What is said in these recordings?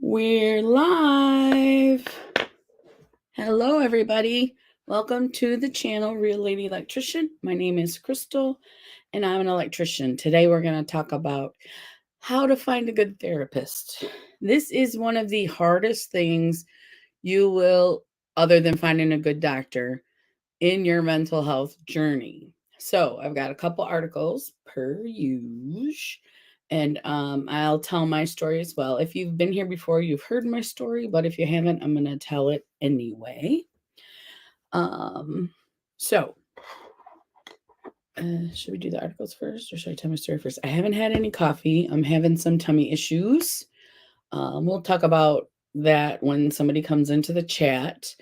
We're live. Hello, everybody. Welcome to the channel Real Lady Electrician. My name is Crystal, and I'm an electrician. Today, we're going to talk about how to find a good therapist. This is one of the hardest things you will, other than finding a good doctor, in your mental health journey. So, I've got a couple articles per usual. And I'll tell my story as well. If you've been here before, you've heard my story, but if you haven't, I'm going to tell it anyway. Um, so, should we do the articles first or should I tell my story first? I haven't had any coffee. I'm having some tummy issues. We'll talk about that when somebody comes into the chat.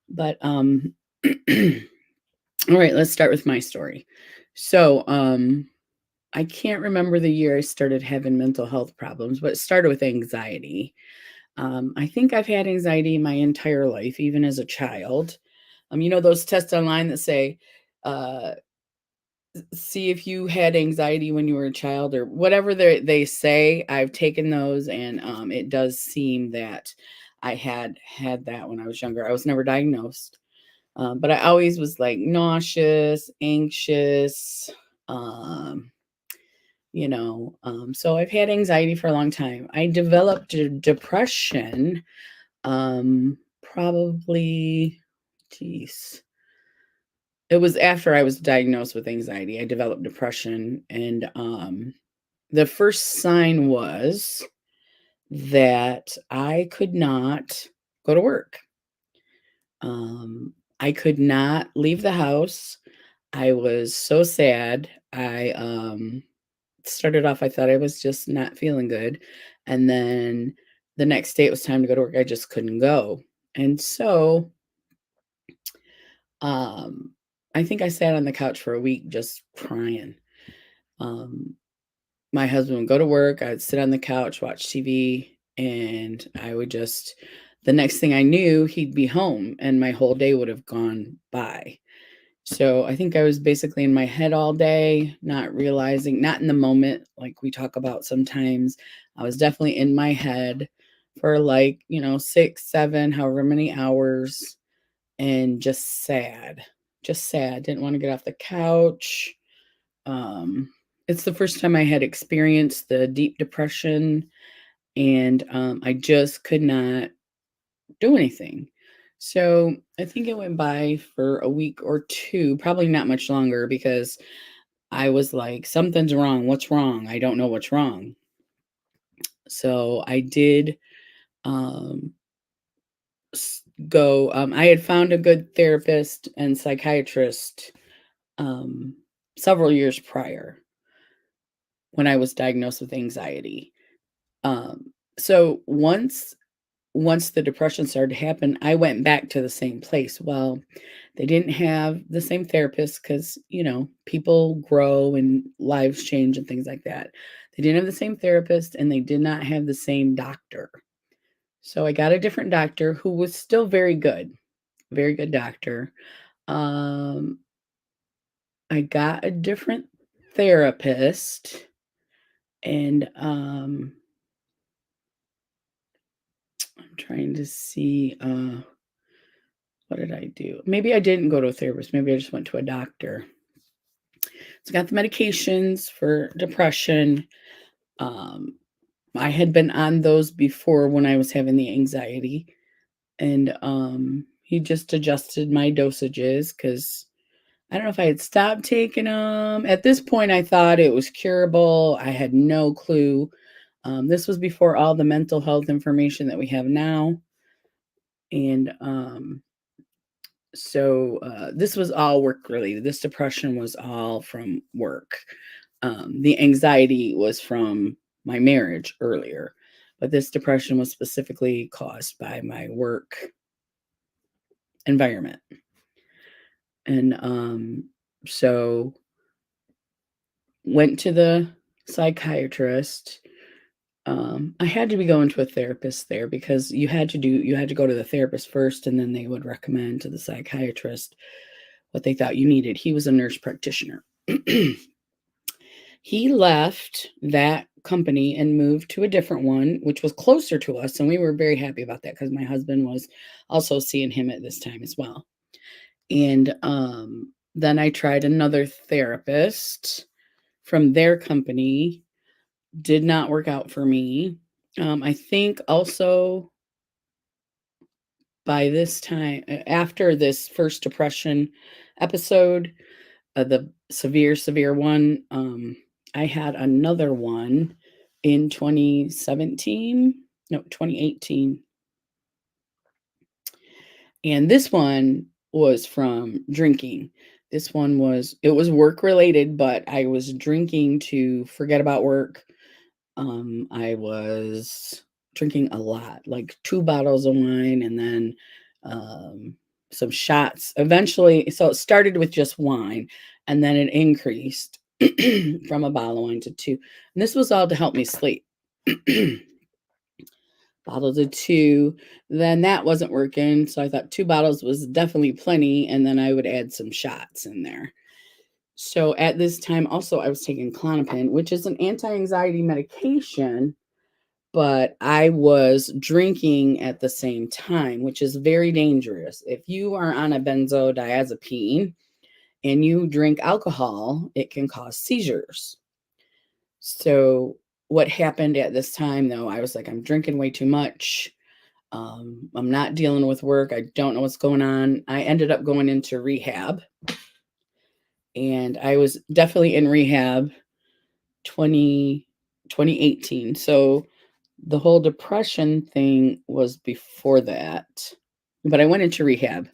But, all right, let's start with my story. So, I can't remember the year I started having mental health problems, but it started with anxiety. I think I've had anxiety my entire life, even as a child. Those tests online that say, uh, see if you had anxiety when you were a child or whatever they say. I've taken those, and it does seem that I had that when I was younger. I was never diagnosed, but I always was like nauseous, anxious. Um, so I've had anxiety for a long time. I developed depression, probably, geez, it was after I was diagnosed with anxiety. I developed depression, and the first sign was that I could not go to work. I could not leave the house. I was so sad. I started off, I thought I was just not feeling good. And then the next day it was time to go to work. I just couldn't go. And so um, I think I sat on the couch for a week just crying. Um, my husband would go to work. I'd sit on the couch, watch TV, and the next thing I knew, he'd be home and my whole day would have gone by. So I think I was basically in my head all day, not realizing, not in the moment, like we talk about sometimes. I was definitely in my head for 6, 7, however many hours, and just sad. Just sad. Didn't want to get off the couch. Um, it's the first time I had experienced the deep depression, and I just could not do anything. So I think it went by for a week or two, probably not much longer, because I was like, something's wrong. What's wrong? I don't know what's wrong. So I did um, go. I had found a good therapist and psychiatrist um, several years prior when I was diagnosed with anxiety. So once the depression started to happen, I went back to the same place. Well, they didn't have the same therapist because, people grow and lives change and things like that. They didn't have the same therapist and they did not have the same doctor. So I got a different doctor who was still very good doctor. Um, I got a different therapist, and I'm trying to see what did I do? Maybe I didn't go to a therapist. Maybe I just went to a doctor. So I got the medications for depression. Um, I had been on those before when I was having the anxiety. And he just adjusted my dosages because I don't know if I had stopped taking them. At this point, I thought it was curable. I had no clue. This was before all the mental health information that we have now. And so this was all work related. This depression was all from work. The anxiety was from my marriage earlier, but this depression was specifically caused by my work environment. And so went to the psychiatrist. I had to be going to a therapist there because you had to go to the therapist first, and then they would recommend to the psychiatrist what they thought you needed. He was a nurse practitioner. He left that company and moved to a different one, which was closer to us, and we were very happy about that because my husband was also seeing him at this time as well. And, then I tried another therapist from their company, did not work out for me. I think also by this time, after this first depression episode, the severe one, I had another one in 2017, no, 2018. And this one was from drinking. This one was it was work related, but I was drinking to forget about work. I was drinking a lot, like 2 bottles of wine and then, um, some shots. Eventually so it started with just wine, and then it increased from a bottle of wine to 2, and this was all to help me sleep. Bottles of 2, then that wasn't working, so I thought 2 bottles was definitely plenty, and then I would add some shots in there. So at this time also I was taking Klonopin, which is an anti-anxiety medication, but I was drinking at the same time, which is very dangerous. If you are on a benzodiazepine and you drink alcohol, it can cause seizures. So what happened at this time though, I was like, I'm drinking way too much. I'm not dealing with work. I don't know what's going on. I ended up going into rehab, and I was definitely in rehab 2018. So the whole depression thing was before that, but I went into rehab.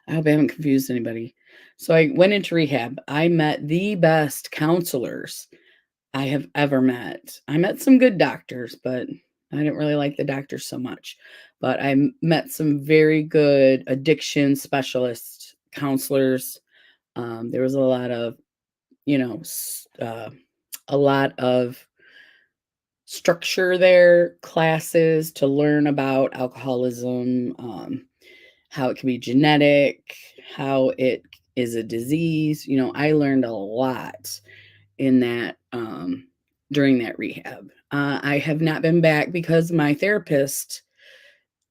I hope I haven't confused anybody. So I went into rehab. I met the best counselors I have ever met. I met some good doctors, but I didn't really like the doctors so much. But met some very good addiction specialists, counselors. There was a lot of, you know, a lot of structure there, classes to learn about alcoholism, how it can be genetic, how it is a disease. I learned a lot in that during that rehab. I have not been back because my therapist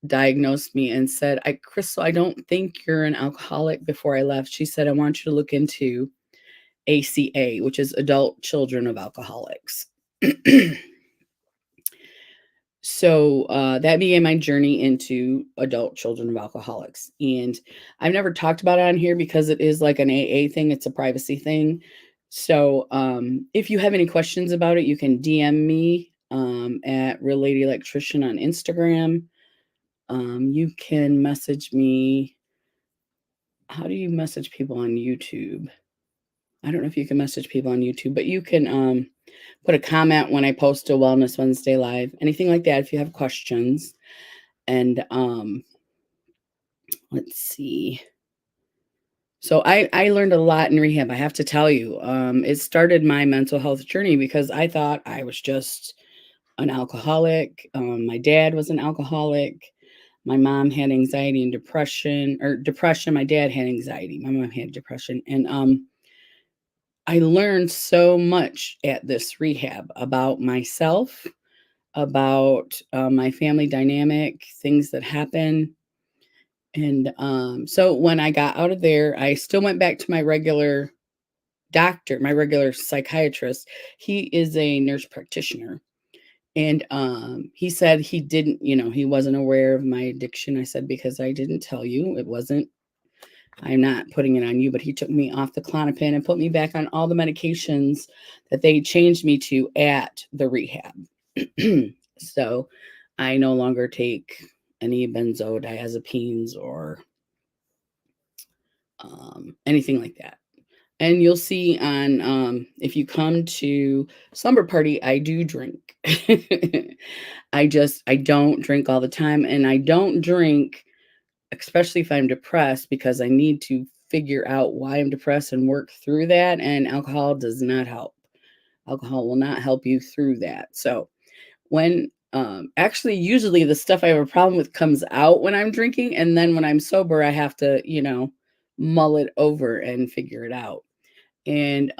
diagnosed me and said, Crystal, I don't think you're an alcoholic before I left. She said, I want you to look into ACA, which is Adult Children of Alcoholics. So that began my journey into adult children of alcoholics. And I've never talked about it on here because it is like an AA thing, it's a privacy thing. So if you have any questions about it, you can DM me at Real Lady Electrician on Instagram. You can message me. How do you message people on YouTube? I don't know if you can message people on YouTube, but you can put a comment when I post a Wellness Wednesday live, anything like that if you have questions. And let's see. So I learned a lot in rehab, I have to tell you. It started my mental health journey because I thought I was just an alcoholic. My dad was an alcoholic. My mom had anxiety and depression, or depression. My dad had anxiety. My mom had depression. And I learned so much at this rehab about myself, about my family dynamic, things that happen. And so when I got out of there, I still went back to my regular doctor, my regular psychiatrist. He is a nurse practitioner. And he said he didn't, he wasn't aware of my addiction. I said, because I didn't tell you. It wasn't, I'm not putting it on you, but he took me off the Klonopin and put me back on all the medications that they changed me to at the rehab. So I no longer take any benzodiazepines or anything like that. And you'll see on if you come to slumber party, I do drink. I don't drink all the time, and I don't drink especially if I'm depressed, because I need to figure out why I'm depressed and work through that, and alcohol does not help. Alcohol will not help you through that. So when actually usually the stuff I have a problem with comes out when I'm drinking, and then when I'm sober I have to, mull it over and figure it out. And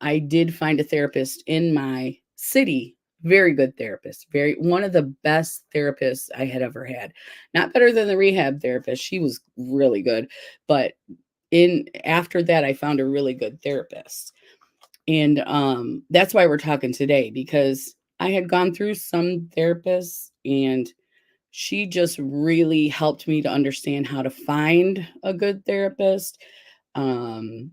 I did find a therapist in my city, very good therapist, very one of the best therapists I had ever had. Not better than the rehab therapist. She was really good, but in after that I found a really good therapist. And that's why we're talking today, because I had gone through some therapists, and she just really helped me to understand how to find a good therapist. Um,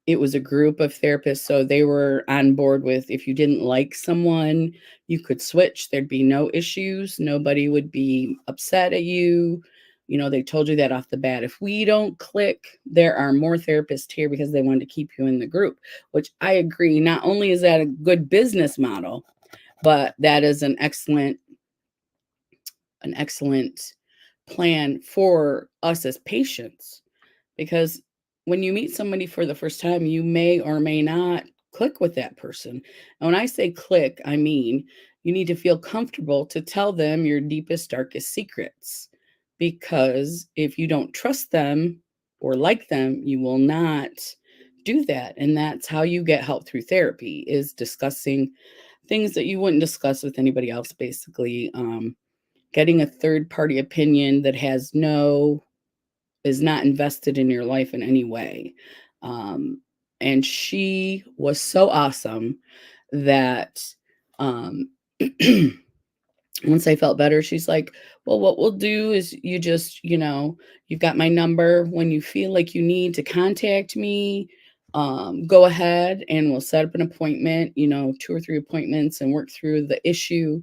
it was a group of therapists, so they were on board with if you didn't like someone, you could switch. There'd be no issues. Nobody would be upset at you. You know, they told you that off the bat. If we don't click, there are more therapists here because they wanted to keep you in the group, which I agree. Not only is that a good business model, but that is an excellent plan for us as patients, because when you meet somebody for the first time, you may or may not click with that person. And when I say click, I mean you need to feel comfortable to tell them your deepest, darkest secrets. Because if you don't trust them or like them, you will not do that. And that's how you get help through therapy, is discussing things that you wouldn't discuss with anybody else, basically. Getting a third party opinion that is not invested in your life in any way. Um, and she was so awesome that um, once I felt better, she's like, well, what we'll do is you just, you've got my number. When you feel like you need to contact me, go ahead and we'll set up an appointment, 2 or 3 appointments, and work through the issue.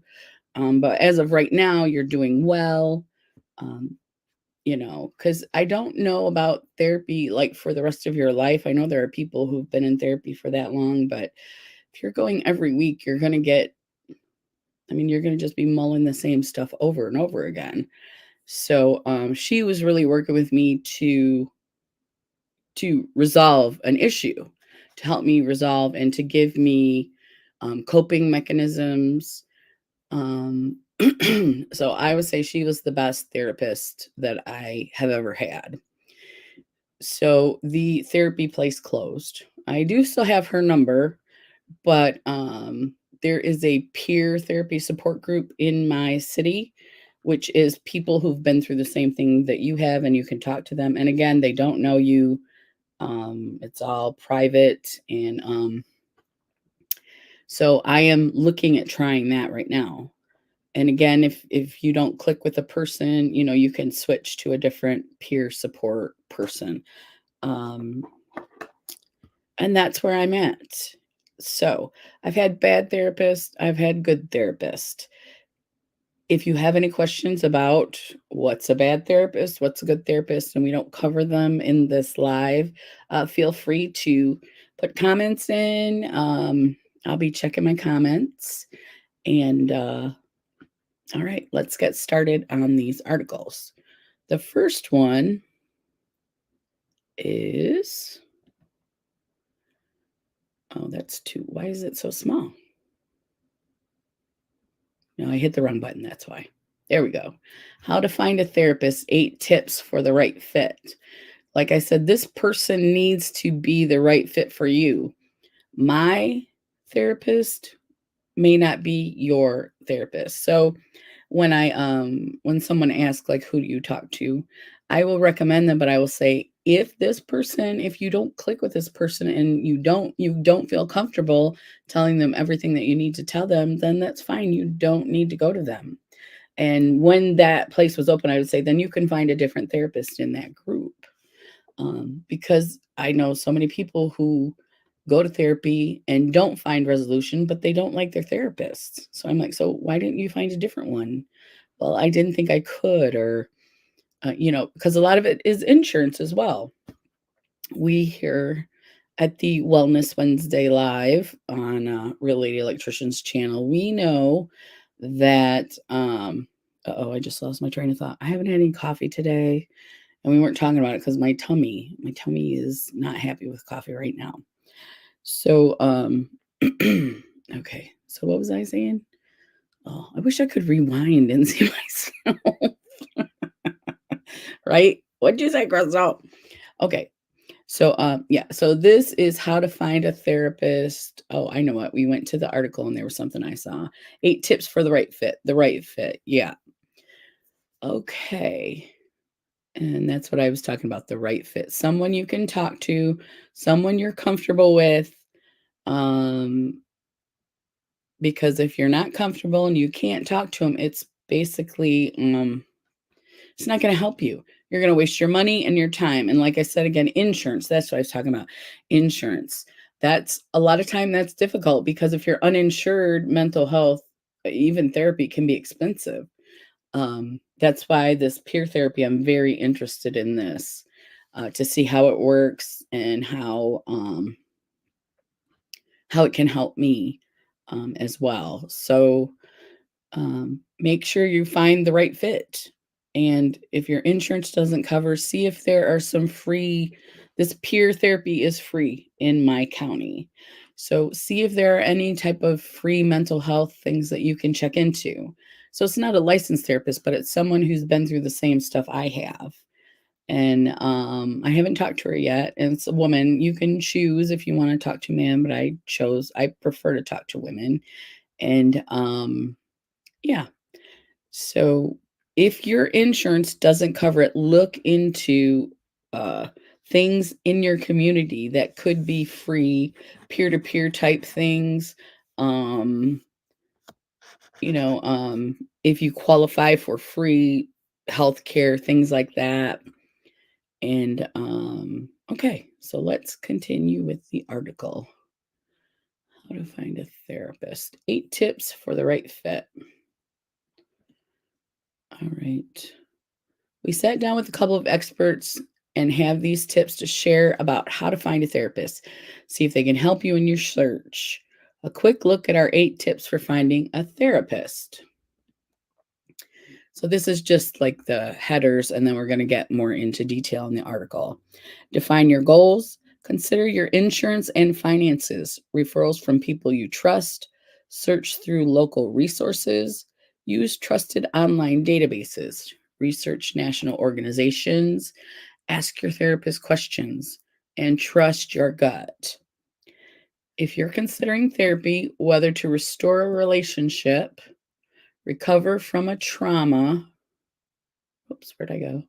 But as of right now, you're doing well. Um, because I don't know about therapy like for the rest of your life. I know there are people who've been in therapy for that long, but if you're going every week, you're going to just be mulling the same stuff over and over again. So she was really working with me to resolve an issue, to help me resolve and to give me coping mechanisms. Um, so I would say she was the best therapist that I have ever had. So the therapy place closed. I do still have her number, but there is a peer therapy support group in my city, which is people who've been through the same thing that you have, and you can talk to them. And again, they don't know you. It's all private, and so I am looking at trying that right now. And again, if you don't click with a person, you can switch to a different peer support person. Um, and that's where I'm at. So I've had bad therapists, I've had good therapists. If you have any questions about what's a bad therapist, what's a good therapist, and we don't cover them in this live, feel free to put comments in. I'll be checking my comments. And all right, let's get started on these articles. The first one is, oh, that's two. Why is it so small? No, I hit the wrong button. That's why. There we go. How to find a therapist, 8 tips for the right fit. Like I said, this person needs to be the right fit for you. My therapist may not be your therapist. So when someone asks like who do you talk to, I will recommend them, but I will say if you don't click with this person and you don't feel comfortable telling them everything that you need to tell them, then that's fine. You don't need to go to them. And when that place was open, I would say then you can find a different therapist in that group. Because I know so many people who go to therapy and don't find resolution, but they don't like their therapist. So I'm like, so why didn't you find a different one? Well, I didn't think I could, or, because a lot of it is insurance as well. We here at the Wellness Wednesday Live on Real Lady Electrician's channel, we know that, I just lost my train of thought. I haven't had any coffee today, and we weren't talking about it because my tummy is not happy with coffee right now. So, okay. So what was I saying? Oh, I wish I could rewind and see myself. Right? What'd you say, Crystal? Okay. So, yeah, so this is how to find a therapist. Oh, I know what. We went to the article and there was something I saw. 8 tips for the right fit. The right fit. Yeah. Okay. And that's what I was talking about, the right fit. Someone you can talk to, someone you're comfortable with. Um, because if you're not comfortable and you can't talk to them, it's basically it's not going to help you. You're going to waste your money and your time. And like I said again, insurance, that's what I was talking about. Insurance. That's a lot of time that's difficult because if you're uninsured, mental health, even therapy can be expensive. That's why this peer therapy, I'm very interested in this to see how it works and how it can help me as well. So make sure you find the right fit. And if your insurance doesn't cover, see if there are some free, this peer therapy is free in my county. So see if there are any type of free mental health things that you can check into. So it's not a licensed therapist, but it's someone who's been through the same stuff I have. And I haven't talked to her yet. And it's a woman. You can choose if you want to talk to a man, but I prefer to talk to women. And yeah, so if your insurance doesn't cover it, look into uh, things in your community that could be free, peer-to-peer type things. Um, if you qualify for free healthcare, things like that. And okay, so let's continue with the article. How to find a therapist. 8 tips for the right fit. All right. We sat down with a couple of experts and have these tips to share about how to find a therapist. See if they can help you in your search. A quick look at our 8 tips for finding a therapist. So, this is just like the headers, and then we're going to get more into detail in the article. Define your goals. Consider your insurance and finances, referrals from people you trust, search through local resources, use trusted online databases, research national organizations, ask your therapist questions, and trust your gut. If you're considering therapy, whether to restore a relationship, recover from a trauma, oops, where'd I go?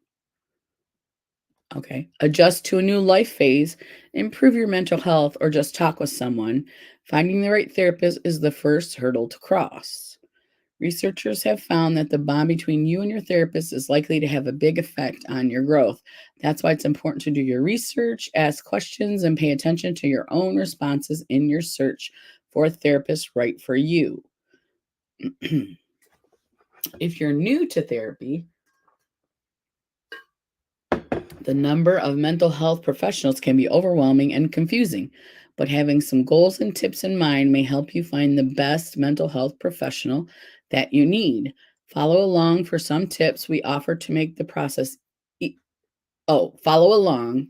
Okay. Adjust to a new life phase, improve your mental health, or just talk with someone, finding the right therapist is the first hurdle to cross. Researchers have found that the bond between you and your therapist is likely to have a big effect on your growth. That's why it's important to do your research, ask questions, and pay attention to your own responses in your search for a therapist right for you. If you're new to therapy, the number of mental health professionals can be overwhelming and confusing, but having some goals and tips in mind may help you find the best mental health professional that you need. Follow along for some tips we offer to make the process follow along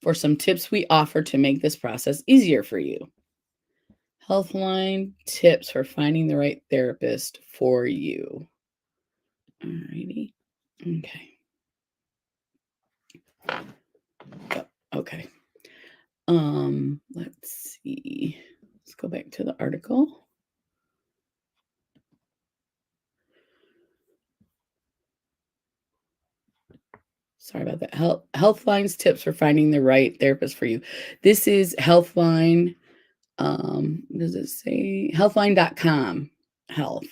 for some tips we offer to make this process easier for you. Healthline tips for finding the right therapist for you. Alrighty. Okay. Okay. Let's see. Let's go back to the article. Sorry about that. Healthline's tips for finding the right therapist for you. This is Healthline. Does it say healthline.com health?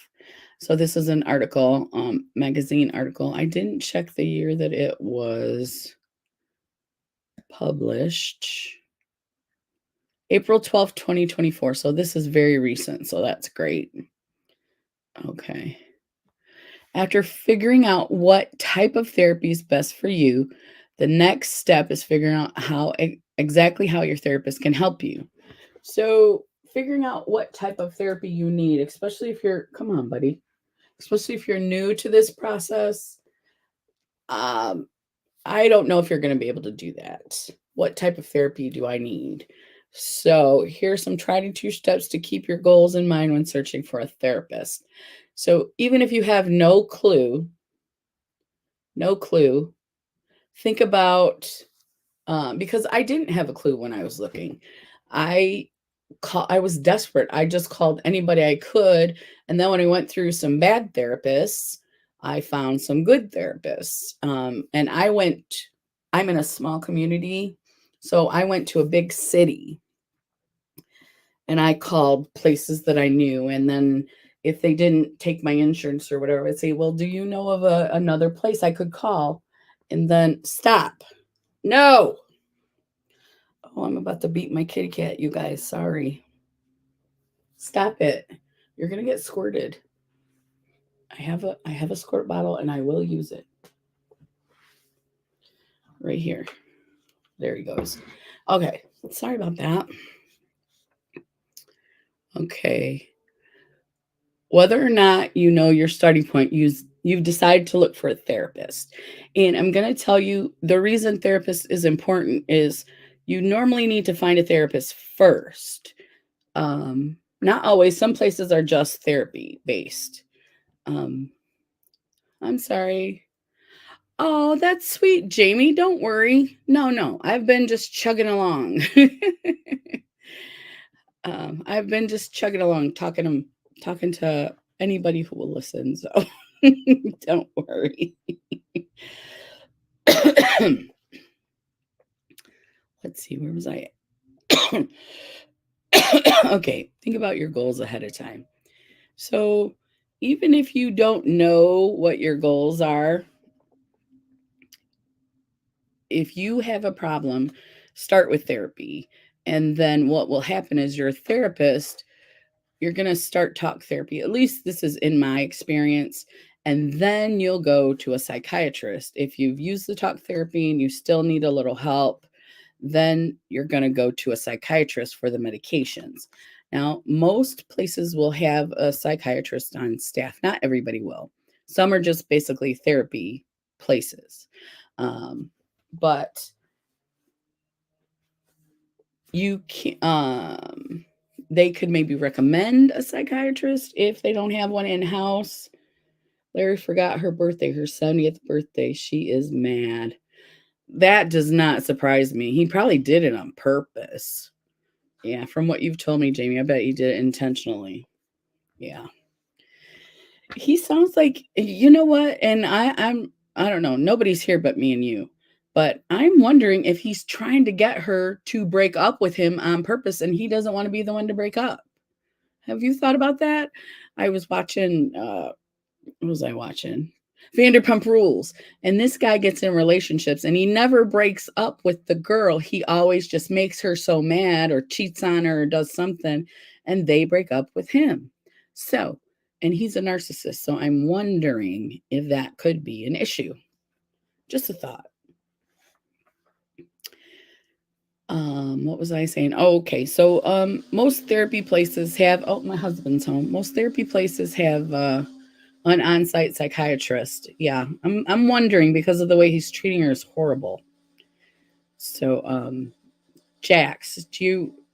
So this is an article, magazine article. I didn't check the year that it was published. April 12th, 2024. So this is very recent. So that's great. Okay. After figuring out what type of therapy is best for you, the next step is figuring out exactly how your therapist can help you. So, figuring out what type of therapy you need, especially if you're, come on, buddy, especially if you're new to this process. Um, I don't know if you're going to be able to do that. What type of therapy do I need? So, here's some tried and true steps to keep your goals in mind when searching for a therapist. So, even if you have no clue, think about because I didn't have a clue when I was looking. I I was desperate. I just called anybody I could, and then when I went through some bad therapists, I found some good therapists. And I'm in a small community, so I went to a big city and I called places that I knew. And then if they didn't take my insurance or whatever, I'd say, "Well, do you know of another place I could call?" And then stop. No. Oh, I'm about to beat my kitty cat, you guys. Sorry. Stop it. You're gonna get squirted. I have a squirt bottle and I will use it. Right here. There he goes. Okay. Sorry about that. Okay. Whether or not you know your starting point, you've decided to look for a therapist. And I'm going to tell you the reason therapist is important is you normally need to find a therapist first. Not always. Some places are just therapy based. Um, I'm sorry. Oh, that's sweet, Jamie. Don't worry. No, no, I've been just chugging along. I've been just chugging along, talking to anybody who will listen. So don't worry. Let's see, where was I? Okay, think about your goals ahead of time. So even if you don't know what your goals are, if you have a problem, start with therapy. And then what will happen is your therapist, you're going to start talk therapy. At least this is in my experience. And then you'll go to a psychiatrist. If you've used the talk therapy and you still need a little help, then you're going to go to a psychiatrist for the medications. Now, most places will have a psychiatrist on staff. Not everybody will. Some are just basically therapy places. But you can they could maybe recommend a psychiatrist if they don't have one in house. Larry forgot her birthday, her 70th birthday. She is mad. That does not surprise me. He probably did it on purpose. Yeah, from what you've told me, Jamie, I bet he did it intentionally. Yeah. He sounds like, you know what? And I don't know, nobody's here but me and you. But I'm wondering if he's trying to get her to break up with him on purpose and he doesn't want to be the one to break up. Have you thought about that? I was watching what was I watching? Vanderpump Rules. And this guy gets in relationships and he never breaks up with the girl. He always just makes her so mad or cheats on her or does something and they break up with him. So, and he's a narcissist. So I'm wondering if that could be an issue. Just a thought. What was I saying? Oh, okay. So most therapy places have, oh, my husband's home. Most therapy places have an on-site psychiatrist. Yeah, I'm wondering because of the way he's treating her is horrible. So, Jax,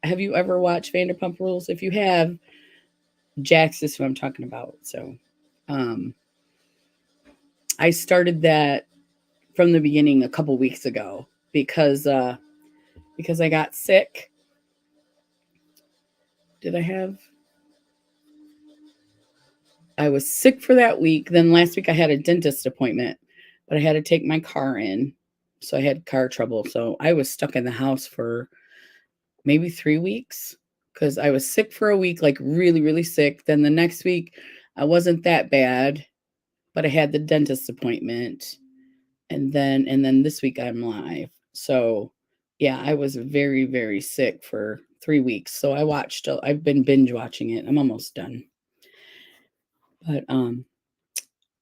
have you ever watched Vanderpump Rules? If you have, Jax is who I'm talking about. So, um, I started that from the beginning a couple weeks ago because I got sick. Did I have? I was sick for that week. Then last week I had a dentist appointment, but I had to take my car in. So I had car trouble. So I was stuck in the house for maybe 3 weeks because I was sick for a week, like really, really sick. Then the next week I wasn't that bad, but I had the dentist appointment. And then this week I'm live. So yeah, I was very, very sick for 3 weeks. So I've been binge watching it. I'm almost done. But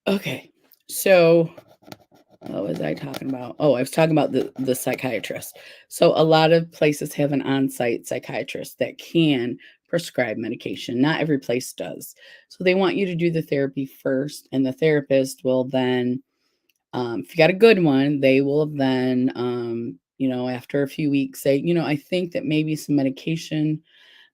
okay. So what was I talking about? Oh, I was talking about the psychiatrist. So a lot of places have an on-site psychiatrist that can prescribe medication. Not every place does. So they want you to do the therapy first, and the therapist will then, if you got a good one, they will then, after a few weeks say, I think that maybe some medication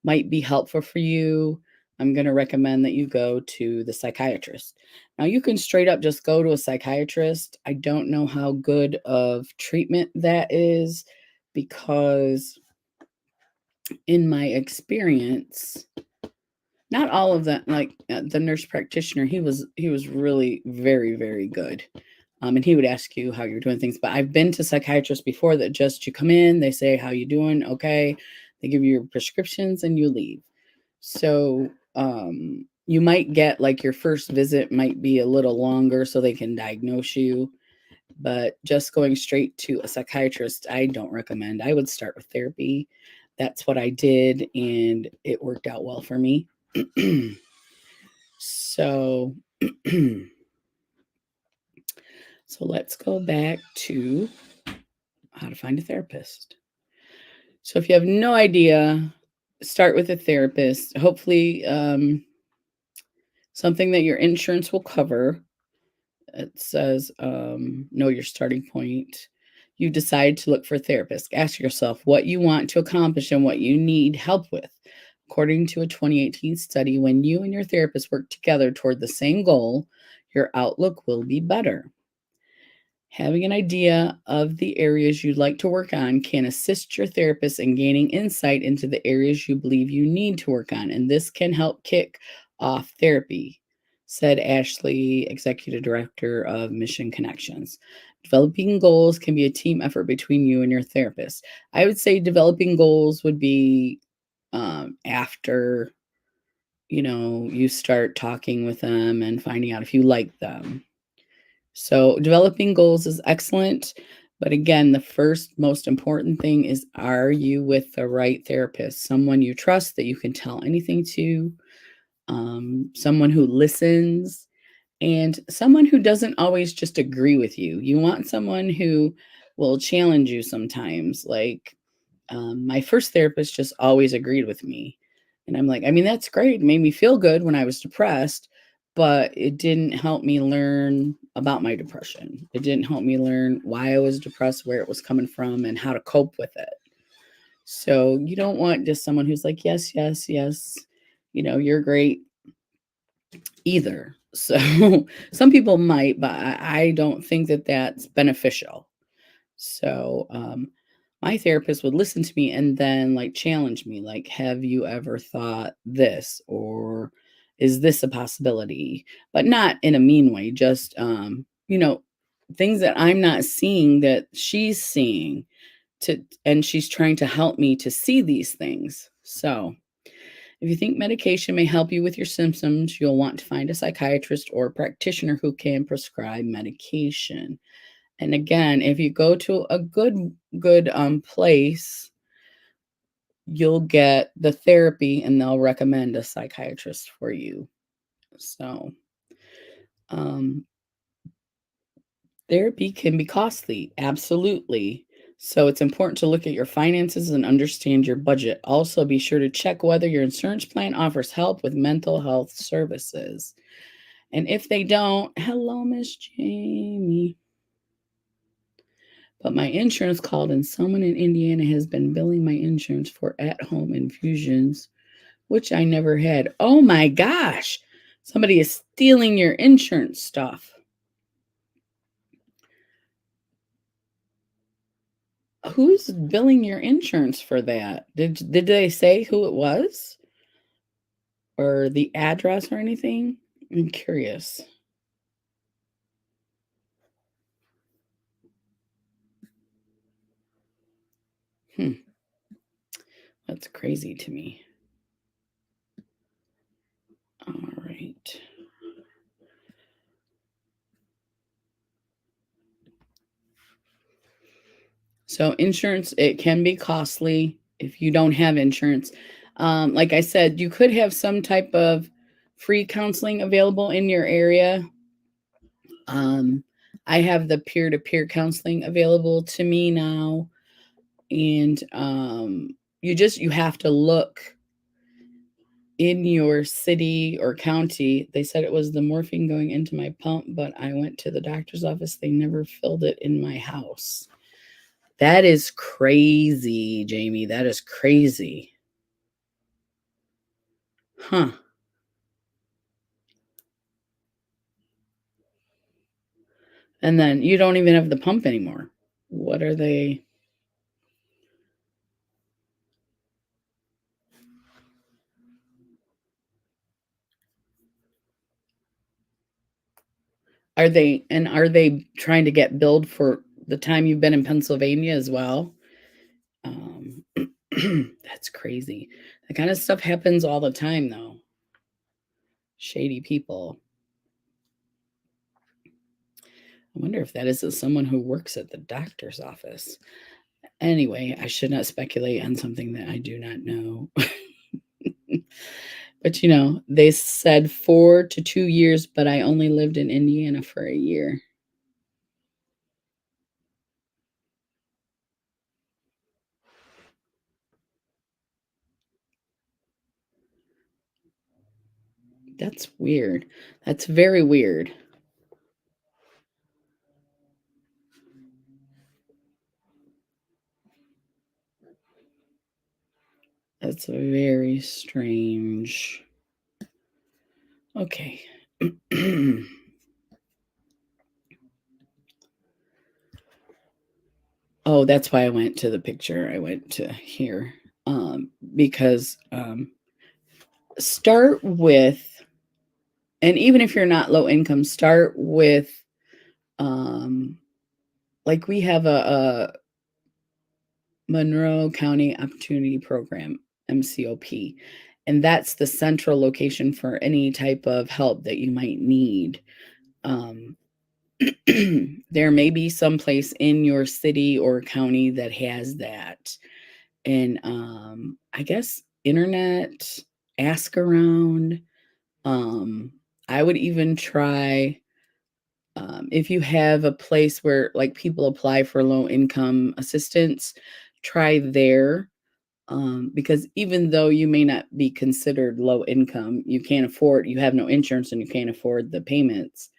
might be helpful for you. I'm going to recommend that you go to the psychiatrist. Now, you can straight up just go to a psychiatrist. I don't know how good of treatment that is. because in my experience, not all of that, like the nurse practitioner, he was really very, very good. And he would ask you how you're doing things. But I've been to psychiatrists before that just you come in, they say, how you doing? Okay. They give you your prescriptions and you leave. So you might get like your first visit might be a little longer so they can diagnose you. But just going straight to a psychiatrist, I don't recommend. I would start with therapy. That's what I did, and it worked out well for me. So, so let's go back to how to find a therapist. So if you have no idea, start with a therapist. Hopefully, something that your insurance will cover. It says, know your starting point. You decide to look for a therapist. Ask yourself what you want to accomplish and what you need help with. According to a 2018 study, when you and your therapist work together toward the same goal, your outlook will be better. Having an idea of the areas you'd like to work on can assist your therapist in gaining insight into the areas you believe you need to work on, and this can help kick off therapy, said Ashley, executive director of Mission Connections. Developing goals can be a team effort between you and your therapist. I would say developing goals would be after you start talking with them and finding out if you like them. So developing goals is excellent. But again, the first most important thing is, are you with the right therapist? Someone you trust that you can tell anything to, someone who listens, and someone who doesn't always just agree with you. You want someone who will challenge you sometimes. Like my first therapist just always agreed with me. And I'm like, I mean, that's great. It made me feel good when I was depressed, but it didn't help me learn about my depression. It didn't help me learn why I was depressed, where it was coming from, and how to cope with it. So you don't want just someone who's like, yes, yes, yes, you're great either. So some people might, but I don't think that that's beneficial. So, my therapist would listen to me and then like challenge me, like, have you ever thought this? Or is this a possibility? But not in a mean way, just, things that I'm not seeing that she's seeing and she's trying to help me to see these things. So, if you think medication may help you with your symptoms, you'll want to find a psychiatrist or practitioner who can prescribe medication. And again, if you go to a good place, you'll get the therapy and they'll recommend a psychiatrist for you. So, um, therapy can be costly, absolutely. So it's important to look at your finances and understand your budget. Also, be sure to check whether your insurance plan offers help with mental health services. And if they don't, hello, Miss Jamie. But my insurance called and someone in Indiana has been billing my insurance for at-home infusions, which I never had. Oh my gosh. Somebody is stealing your insurance stuff. Who's billing your insurance for that? Did they say who it was or the address or anything? I'm curious. Hmm, that's crazy to me. All right. So insurance, it can be costly if you don't have insurance. Like I said, you could have some type of free counseling available in your area. Um, I have the peer-to-peer counseling available to me now, and you have to look in your city or county. They said it was the morphine going into my pump, but I went to the doctor's office. They never filled it in my house. That is crazy, Jamie. That is crazy. Huh. And then you don't even have the pump anymore. What are they? Are they trying to get billed for the time you've been in Pennsylvania as well? Um, that's crazy. That kind of stuff happens all the time, though. Shady people. I wonder if that is someone who works at the doctor's office. Anyway, I should not speculate on something that I do not know. But they said 4 to 2 years, but I only lived in Indiana for a year. That's weird. That's very weird. That's very strange. Okay. Oh, that's why I went to the picture. I went to here. Because start with, and even if you're not low income, start with, um, like we have a Monroe County Opportunity Program, MCOP, and that's the central location for any type of help that you might need. Um, there may be some place in your city or county that has that. And I guess internet, ask around. I would even try, if you have a place where like people apply for low income assistance, try there. Because even though you may not be considered low income, you have no insurance and you can't afford the payments.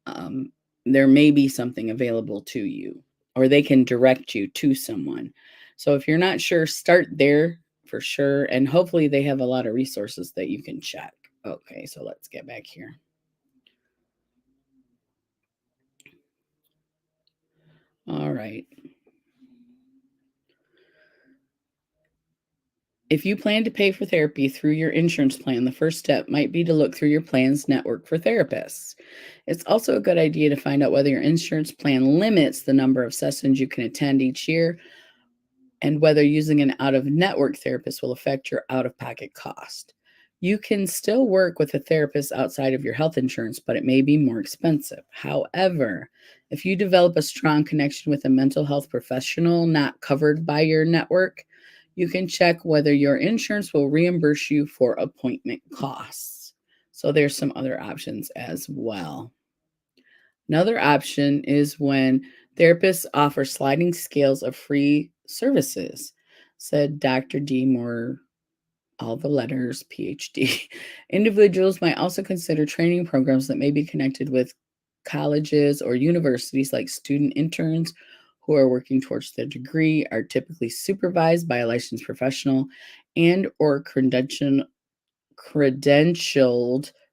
Um, there may be something available to you, or they can direct you to someone. So if you're not sure, start there for sure. And hopefully they have a lot of resources that you can check. Okay, so let's get back here. All right. If you plan to pay for therapy through your insurance plan, the first step might be to look through your plan's network for therapists. It's also a good idea to find out whether your insurance plan limits the number of sessions you can attend each year and whether using an out of network therapist will affect your out of pocket cost. You can still work with a therapist outside of your health insurance, but it may be more expensive. However, if you develop a strong connection with a mental health professional not covered by your network, you can check whether your insurance will reimburse you for appointment costs. So there's some other options as well. Another option is when therapists offer sliding scales of free services, said Dr. D. Moore, all the letters, PhD. Individuals might also consider training programs that may be connected with colleges or universities, like student interns who are working towards their degree are typically supervised by a licensed professional and or credentialed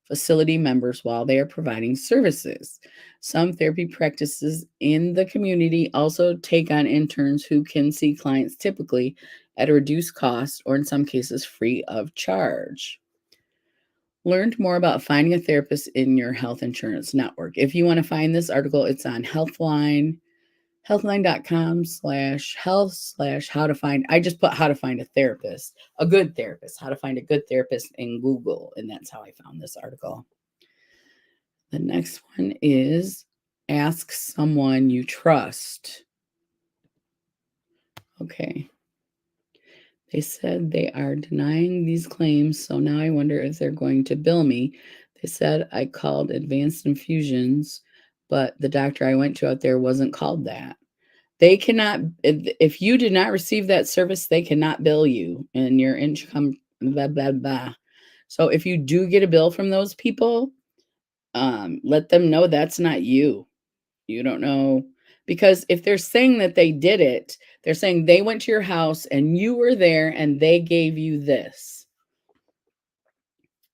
facility members while they are providing services. Some therapy practices in the community also take on interns who can see clients typically at a reduced cost or in some cases free of charge. Learn more about finding a therapist in your health insurance network. If you want to find this article, it's on healthline.com/health/how to find. I just put how to find a therapist, a good therapist, how to find a good therapist in Google, and that's how I found this article. The next one is ask someone you trust. Okay. They said they are denying these claims, so now I wonder if they're going to bill me. They said I called Advanced Infusions, but the doctor I went to out there wasn't called that. They cannot, if you did not receive that service, they cannot bill you and your income, blah, blah, blah. So if you do get a bill from those people, let them know that's not you. You don't know. Because if they're saying that they did it, they're saying they went to your house and you were there and they gave you this.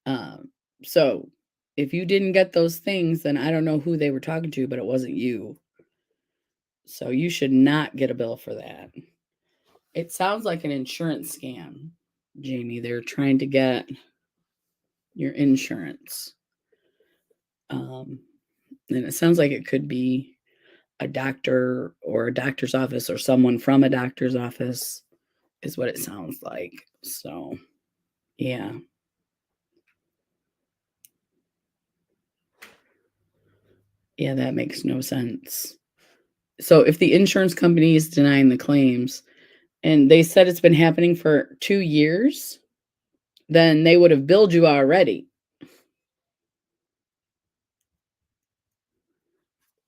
Um, so if you didn't get those things, then I don't know who they were talking to, but it wasn't you. So you should not get a bill for that. It sounds like an insurance scam, Jamie. They're trying to get your insurance. Um, And it sounds like it could be a doctor or a doctor's office or someone from a doctor's office is what it sounds like. So, yeah. Yeah, that makes no sense. So if the insurance company is denying the claims and they said it's been happening for 2 years, then they would have billed you already.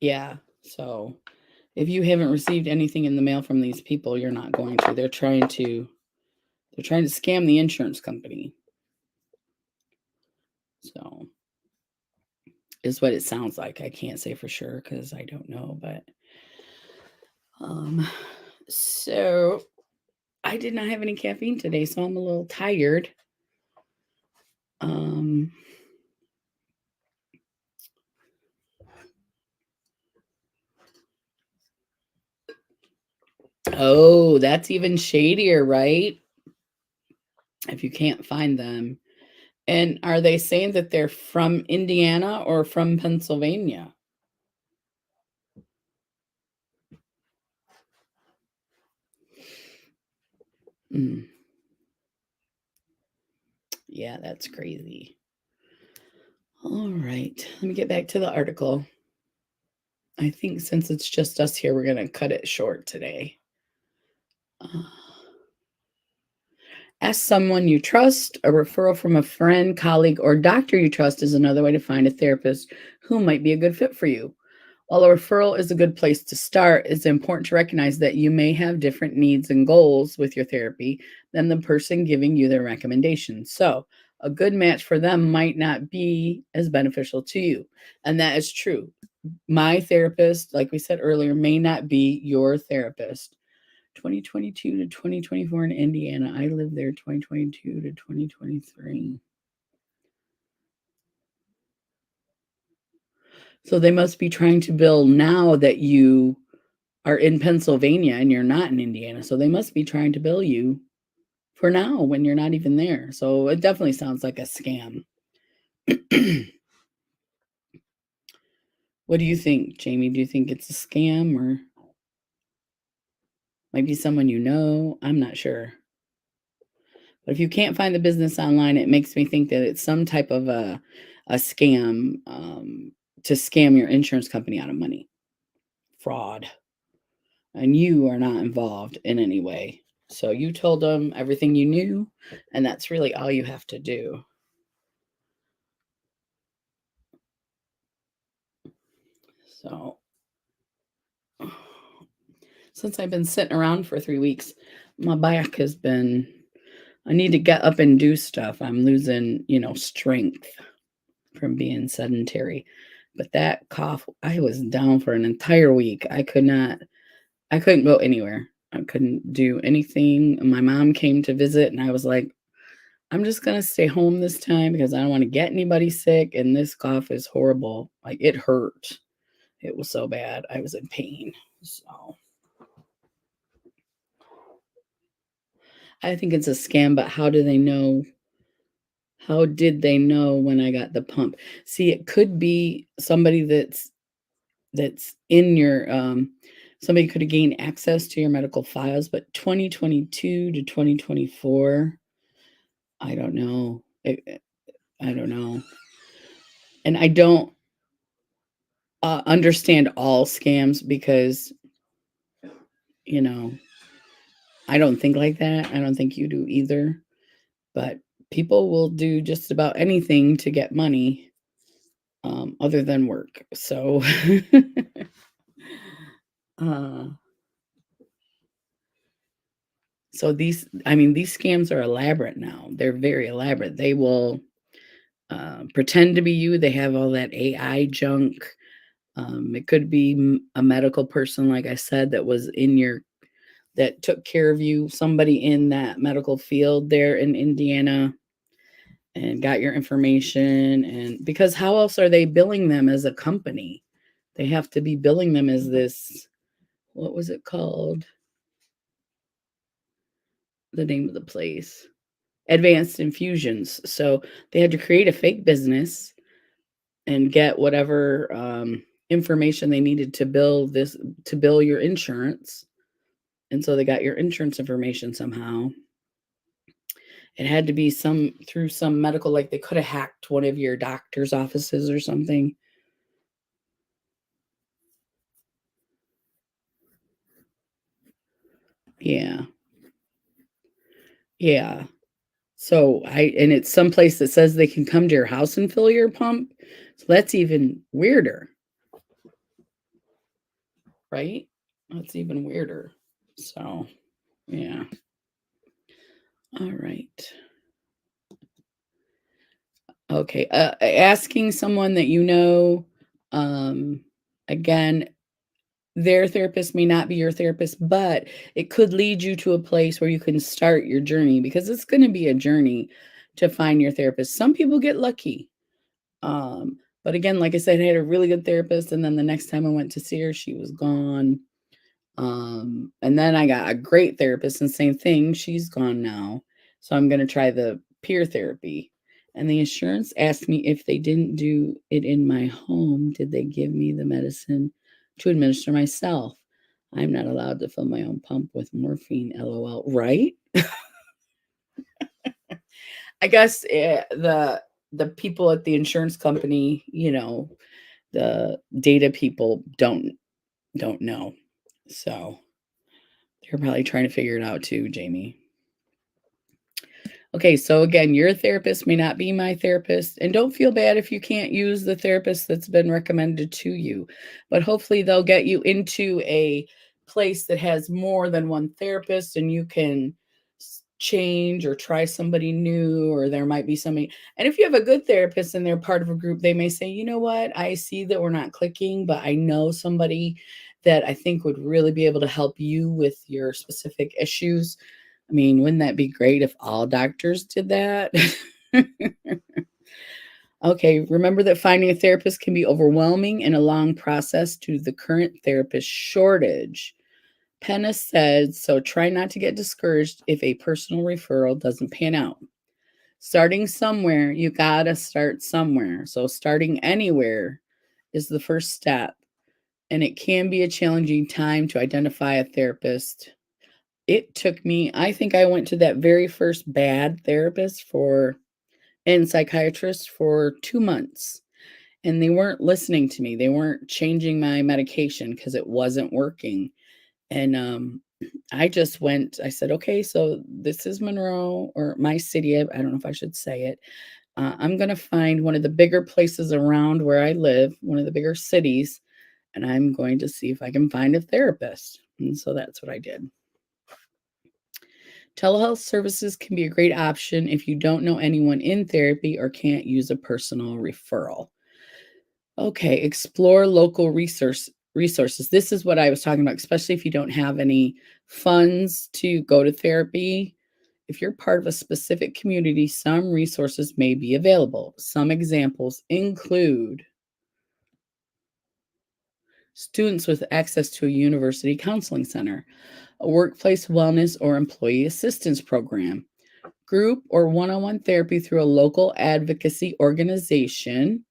Yeah. So if you haven't received anything in the mail from these people, you're not going to. They're trying to scam the insurance company. So is what it sounds like. I can't say for sure because I don't know, but um so I did not have any caffeine today, so I'm a little tired. Um oh, that's even shadier, right? If you can't find them. And are they saying that they're from Indiana or from Pennsylvania? Mm, yeah, that's crazy. All right, let me get back to the article. I think since it's just us here, we're going to cut it short today. Uh, Ask someone you trust. A referral from a friend, colleague, or doctor you trust is another way to find a therapist who might be a good fit for you. While a referral is a good place to start, it's important to recognize that you may have different needs and goals with your therapy than the person giving you the recommendation. So, a good match for them might not be as beneficial to you. And that is true. My therapist, like we said earlier, may not be your therapist. 2022 to 2024 in Indiana. I lived there 2022 to 2023. So they must be trying to bill now that you are in Pennsylvania and you're not in Indiana. So they must be trying to bill you for now when you're not even there. So it definitely sounds like a scam. What do you think, Jamie? Do you think it's a scam or maybe someone you know? I'm not sure. But if you can't find the business online, it makes me think that it's some type of a scam to scam your insurance company out of money. Fraud. And you are not involved in any way. So you told them everything you knew, and that's really all you have to do. So since I've been sitting around for 3 weeks, my back has been I need to get up and do stuff. I'm losing, strength from being sedentary. But that cough, I was down for an entire week. I couldn't go anywhere. I couldn't do anything. My mom came to visit and I was like, I'm just gonna stay home this time because I don't want to get anybody sick. And this cough is horrible. Like it hurt. It was so bad. I was in pain. So I think it's a scam, but how do they know? How did they know when I got the pump? See, it could be somebody that's in your somebody could have gained access to your medical files, but 2022 to 2024, I don't know. I don't know. And I don't understand all scams because, you know, I don't think like that. I don't think you do either. But people will do just about anything to get money other than work. So, uh, so these scams are elaborate now. They're very elaborate. They will pretend to be you. They have all that AI junk. It could be a medical person, like I said, that took care of you, somebody in that medical field there in Indiana and got your information. And because how else are they billing them as a company? They have to be billing them as this, what was it called? The name of the place. Advanced Infusions. So they had to create a fake business and get whatever information they needed to bill your insurance. And so they got your insurance information somehow. It had to be through some medical, like they could have hacked one of your doctor's offices or something. Yeah. Yeah. So and it's someplace that says they can come to your house and fill your pump. So that's even weirder, right? That's even weirder. So, yeah. All right. Okay. Asking someone that you know, um, again, their therapist may not be your therapist, but it could lead you to a place where you can start your journey because it's going to be a journey to find your therapist. Some people get lucky. But again, like I said, I had a really good therapist, and then the next time I went to see her, she was gone. And then I got a great therapist, and same thing, she's gone now. So I'm gonna try the peer therapy. And the insurance asked me if they didn't do it in my home, did they give me the medicine to administer myself? I'm not allowed to fill my own pump with morphine, LOL. Right? I guess the people at the insurance company, the data people don't know. So they're probably trying to figure it out too, Jamie. Okay, so again, your therapist may not be my therapist, and don't feel bad if you can't use the therapist that's been recommended to you. But hopefully they'll get you into a place that has more than one therapist and you can change or try somebody new, or there might be somebody. And if you have a good therapist and they're part of a group, they may say, "You know what? I see that we're not clicking, but I know somebody that I think would really be able to help you with your specific issues." I mean, wouldn't that be great if all doctors did that? Okay, remember that finding a therapist can be overwhelming and a long process due to the current therapist shortage. Penna said, so try not to get discouraged if a personal referral doesn't pan out. Starting somewhere, you gotta start somewhere. So starting anywhere is the first step. And it can be a challenging time to identify a therapist. It took me, I think I went to that very first bad therapist and psychiatrist for 2 months, and they weren't listening to me. They weren't changing my medication because it wasn't working. And I said, okay, so this is Monroe or my city. I don't know if I should say it. I'm going to find one of the bigger places around where I live, one of the bigger cities, and I'm going to see if I can find a therapist. And so that's what I did. Telehealth services can be a great option if you don't know anyone in therapy or can't use a personal referral. Okay, explore local resources. This is what I was talking about, especially if you don't have any funds to go to therapy. If you're part of a specific community, some resources may be available. Some examples include students with access to a university counseling center, a workplace wellness or employee assistance program, group or one-on-one therapy through a local advocacy organization.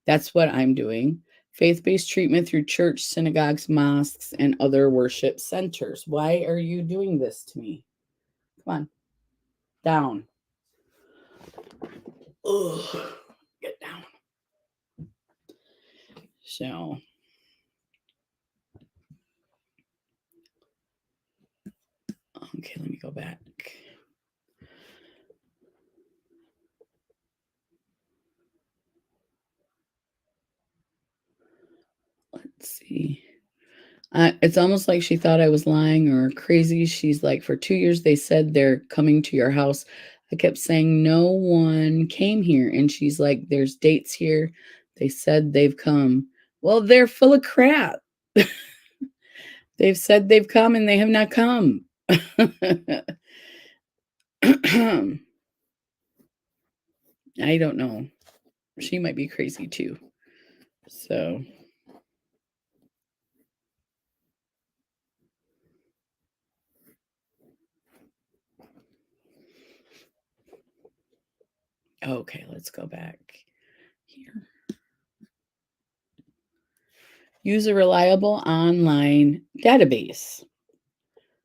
That's what I'm doing. Faith-based treatment through church, synagogues, mosques, and other worship centers. Why are you doing this to me? Come on, down. Ugh, get down. So, okay, let me go back. Let's see. It's almost like she thought I was lying or crazy. She's like, for 2 years, they said they're coming to your house. I kept saying, no one came here. And she's like, there's dates here. They said they've come. Well, they're full of crap. They've said they've come and they have not come. I don't know. She might be crazy too. So, okay, let's go back here. Use a reliable online database.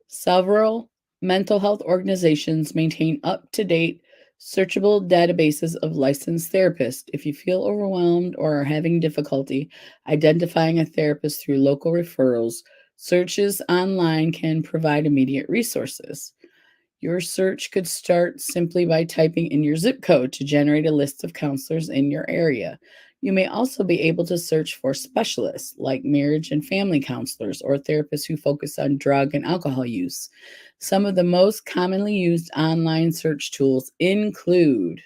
Several mental health organizations maintain up to date, searchable databases of licensed therapists. If you feel overwhelmed or are having difficulty identifying a therapist through local referrals, searches online can provide immediate resources. Your search could start simply by typing in your zip code to generate a list of counselors in your area. You may also be able to search for specialists like marriage and family counselors or therapists who focus on drug and alcohol use. Some of the most commonly used online search tools include,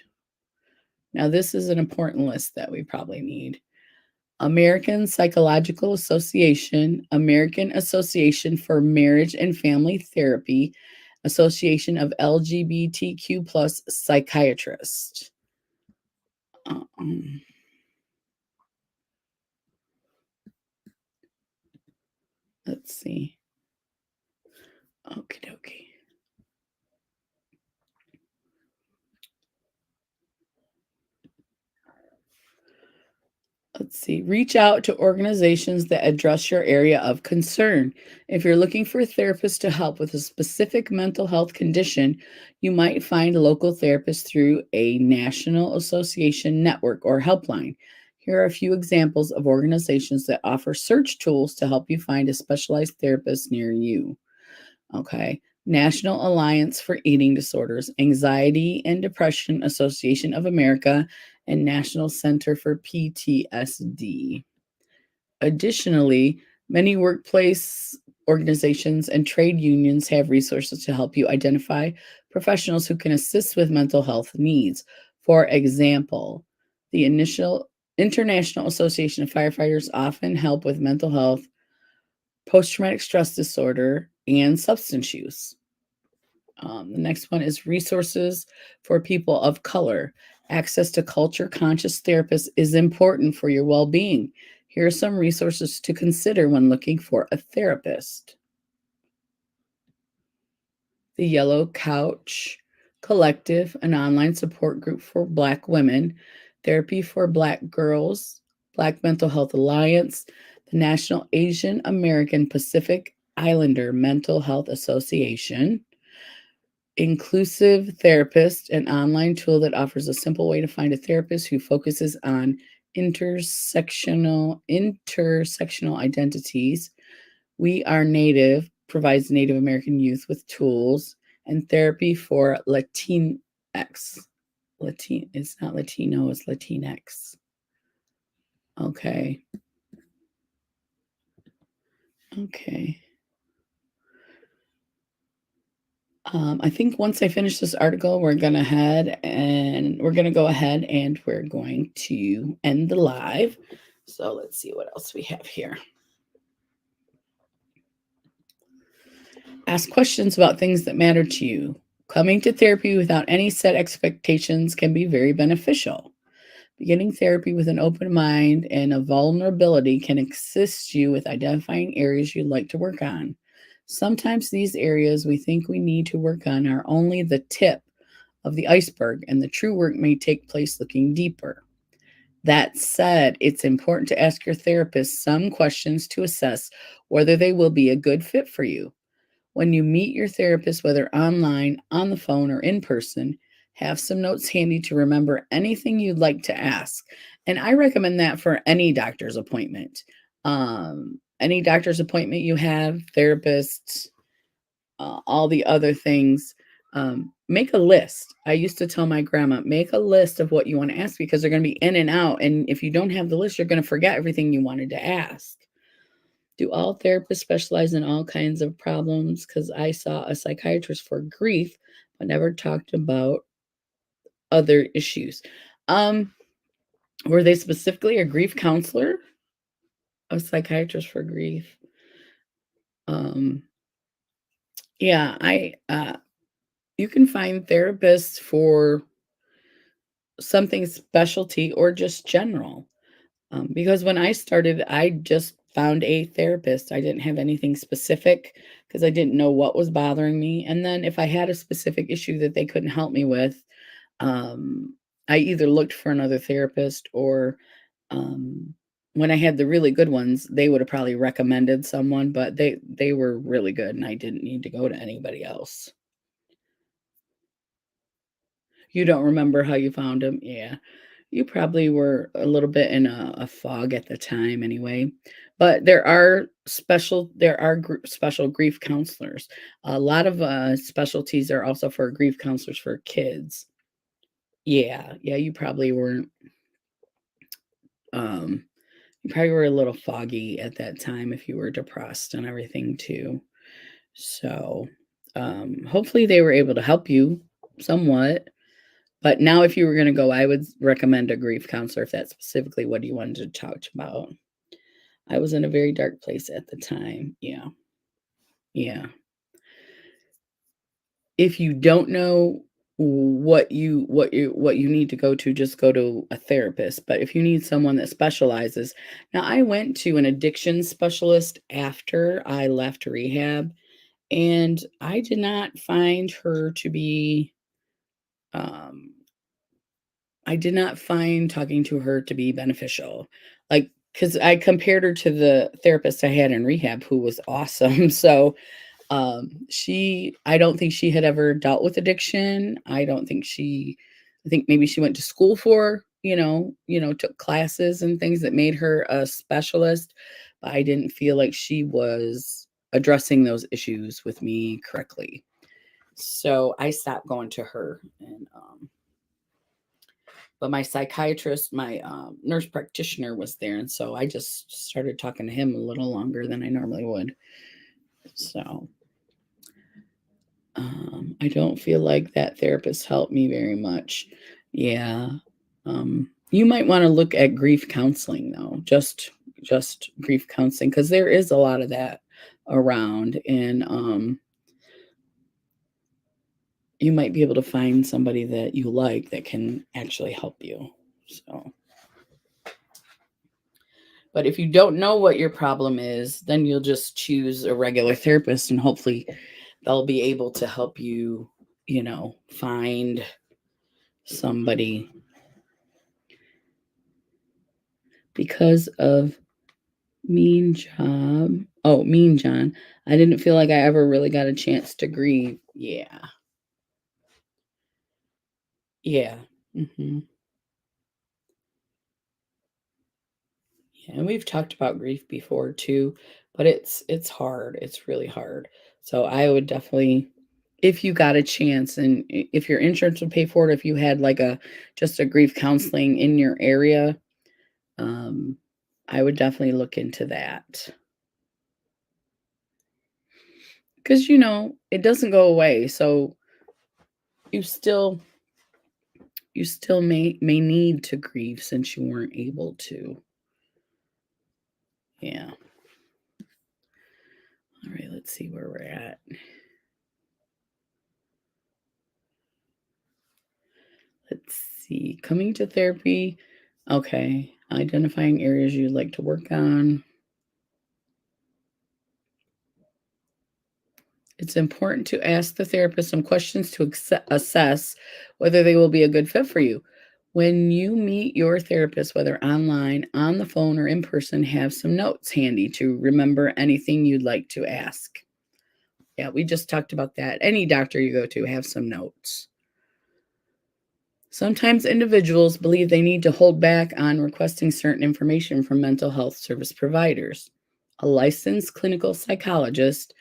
now, this is an important list that we probably need: American Psychological Association, American Association for Marriage and Family Therapy, Association of LGBTQ plus psychiatrists. Um, let's see. Okie dokie. Let's see. Reach out to organizations that address your area of concern. If you're looking for a therapist to help with a specific mental health condition, you might find a local therapist through a national association network or helpline. Here are a few examples of organizations that offer search tools to help you find a specialized therapist near you. Okay. National Alliance for Eating Disorders, Anxiety and Depression Association of America, and National Center for PTSD. Additionally, many workplace organizations and trade unions have resources to help you identify professionals who can assist with mental health needs. For example, the initial International Association of Firefighters often help with mental health, post traumatic stress disorder, and substance use. The next one is resources for people of color. Access to culture conscious therapists is important for your well being. Here are some resources to consider when looking for a therapist: the Yellow Couch Collective, an online support group for Black women; Therapy for Black Girls; Black Mental Health Alliance; the National Asian American Pacific Islander Mental Health Association; Inclusive Therapist, an online tool that offers a simple way to find a therapist who focuses on intersectional identities; We Are Native provides Native American youth with tools; and Therapy for Latinx. It's not Latino, it's Latinx. Okay. Okay. I think once I finish this article, we're gonna go ahead and we're going to end the live. So let's see what else we have here. Ask questions about things that matter to you. Coming to therapy without any set expectations can be very beneficial. Beginning therapy with an open mind and a vulnerability can assist you with identifying areas you'd like to work on. Sometimes these areas we think we need to work on are only the tip of the iceberg, and the true work may take place looking deeper. That said, it's important to ask your therapist some questions to assess whether they will be a good fit for you. When you meet your therapist, whether online, on the phone, or in person, have some notes handy to remember anything you'd like to ask. And I recommend that for any doctor's appointment. Any doctor's appointment you have, therapists, all the other things, make a list. I used to tell my grandma, make a list of what you want to ask because they're going to be in and out. And if you don't have the list, you're going to forget everything you wanted to ask. Do all therapists specialize in all kinds of problems? Because I saw a psychiatrist for grief, but never talked about other issues. Um, were they specifically a grief counselor? A psychiatrist for grief? Um, yeah, you can find therapists for something specialty or just general. Because when I started, I just found a therapist. I didn't have anything specific because I didn't know what was bothering me. And then if I had a specific issue that they couldn't help me with, um, I either looked for another therapist or um, when I had the really good ones, they would have probably recommended someone, but they were really good and I didn't need to go to anybody else. You don't remember how you found them? Yeah. You probably were a little bit in a fog at the time anyway. But there are special grief counselors. A lot of specialties are also for grief counselors for kids. Yeah, yeah, you probably weren't. Um, you probably were a little foggy at that time if you were depressed and everything too. So, hopefully they were able to help you somewhat. But now if you were gonna go, I would recommend a grief counselor if that's specifically what you wanted to talk about. I was in a very dark place at the time. Yeah, yeah. If you don't know what you need to go to, just go to a therapist, but if you need someone that specializes. Now, I went to an addiction specialist after I left rehab, and I did not find her to be, um I did not find talking to her to be beneficial. Like, because I compared her to the therapist I had in rehab who was awesome. So, I don't think she had ever dealt with addiction. I think maybe she went to school for, took classes and things that made her a specialist, but I didn't feel like she was addressing those issues with me correctly. So I stopped going to her and but my psychiatrist, my nurse practitioner was there, and so I just started talking to him a little longer than I normally would. So I don't feel like that therapist helped me very much. Yeah. You might want to look at grief counseling though, just grief counseling, because there is a lot of that around, and you might be able to find somebody that you like that can actually help you. So, but if you don't know what your problem is, then you'll just choose a regular therapist and hopefully they'll be able to help you, find somebody because of Mean Job. Oh, Mean John. I didn't feel like I ever really got a chance to grieve. Yeah. Yeah. hmm Yeah. And we've talked about grief before too, but it's hard. It's really hard. So I would definitely, if you got a chance and if your insurance would pay for it, if you had like just a grief counseling in your area, um, I would definitely look into that. Because it doesn't go away. So you still you still may need to grieve since you weren't able to. Yeah. All right, let's see where we're at. Let's see. Coming to therapy. Okay. Identifying areas you'd like to work on. It's important to ask the therapist some questions to assess whether they will be a good fit for you. When you meet your therapist, whether online, on the phone, or in person, have some notes handy to remember anything you'd like to ask. Yeah, we just talked about that. Any doctor you go to, have some notes. Sometimes individuals believe they need to hold back on requesting certain information from mental health service providers. A licensed clinical psychologist,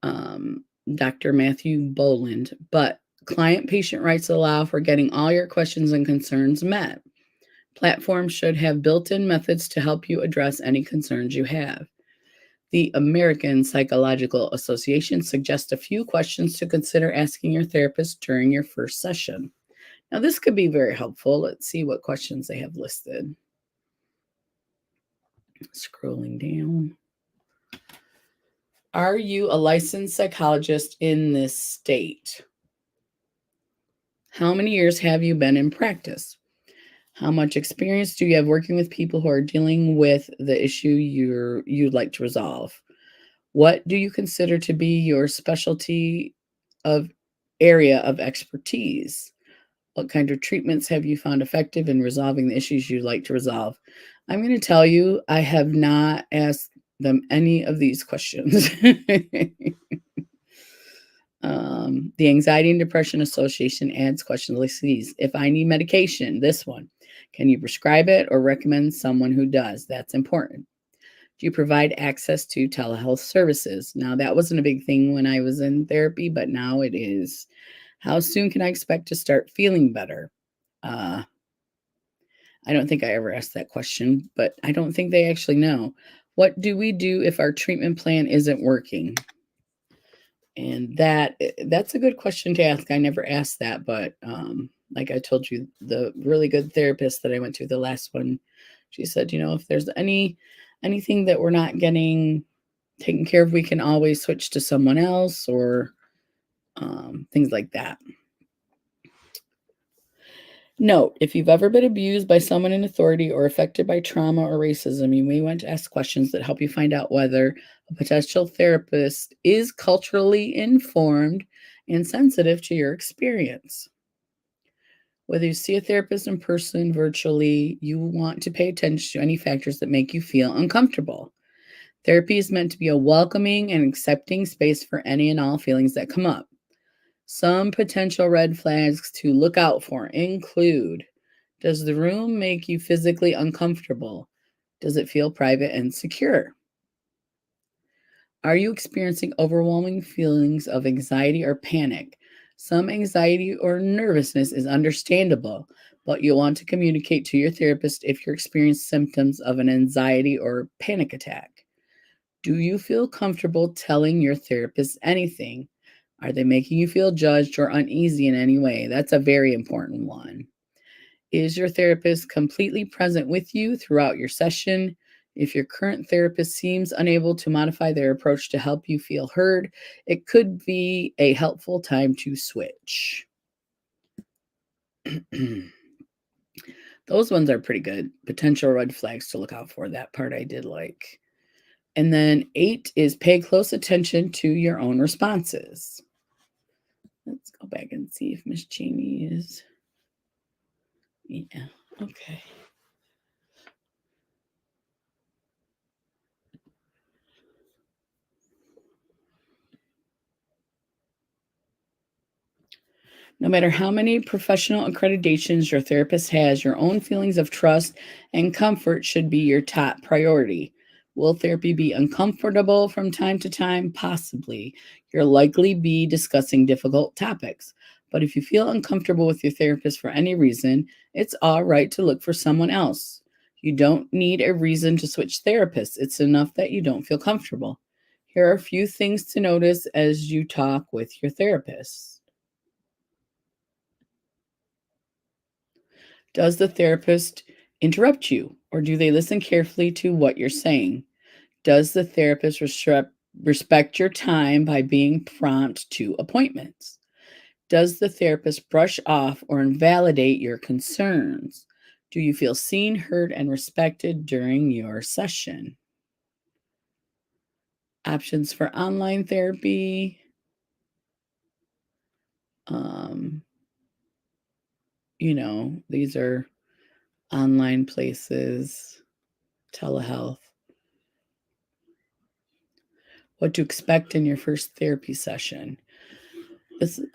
um, Dr. Matthew Boland, but client patient rights allow for getting all your questions and concerns met. Platforms should have built in methods to help you address any concerns you have. The American Psychological Association suggests a few questions to consider asking your therapist during your first session. Now, this could be very helpful. Let's see what questions they have listed. Scrolling down. Are you a licensed psychologist in this state? How many years have you been in practice? How much experience do you have working with people who are dealing with the issue you'd like to resolve? What do you consider to be your specialty of area of expertise? What kind of treatments have you found effective in resolving the issues you'd like to resolve? I'm going to tell you, I have not asked them any of these questions. The Anxiety and Depression Association adds questions like these. If I need medication, this one, can you prescribe it or recommend someone who does? That's important. Do you provide access to telehealth services? Now, that wasn't a big thing when I was in therapy, but now it is. How soon can I expect to start feeling better? Uh, I don't think I ever asked that question, but I don't think they actually know. What do we do if our treatment plan isn't working? And that's a good question to ask. I never asked that, but like I told you, the really good therapist that I went to, the last one, she said, if there's anything that we're not getting taken care of, we can always switch to someone else or things like that. Note, if you've ever been abused by someone in authority or affected by trauma or racism, you may want to ask questions that help you find out whether a potential therapist is culturally informed and sensitive to your experience. Whether you see a therapist in person, virtually, you want to pay attention to any factors that make you feel uncomfortable. Therapy is meant to be a welcoming and accepting space for any and all feelings that come up. Some potential red flags to look out for include: does the room make you physically uncomfortable? Does it feel private and secure? Are you experiencing overwhelming feelings of anxiety or panic? Some anxiety or nervousness is understandable, but you'll want to communicate to your therapist if you're experiencing symptoms of an anxiety or panic attack. Do you feel comfortable telling your therapist anything? Are they making you feel judged or uneasy in any way? That's a very important one. Is your therapist completely present with you throughout your session? If your current therapist seems unable to modify their approach to help you feel heard, it could be a helpful time to switch. Those ones are pretty good. Potential red flags to look out for. That part I did like. And then 8 is pay close attention to your own responses. Let's go back and see if Miss Jamie is. Yeah, okay. No matter how many professional accreditations your therapist has, your own feelings of trust and comfort should be your top priority. Will therapy be uncomfortable from time to time? Possibly. You'll likely be discussing difficult topics. But if you feel uncomfortable with your therapist for any reason, it's all right to look for someone else. You don't need a reason to switch therapists. It's enough that you don't feel comfortable. Here are a few things to notice as you talk with your therapist. Does the therapist interrupt you, or do they listen carefully to what you're saying? Does the therapist respect your time by being prompt to appointments? Does the therapist brush off or invalidate your concerns? Do you feel seen, heard, and respected during your session? Options for online therapy. Um, these are online places, telehealth. What to expect in your first therapy session.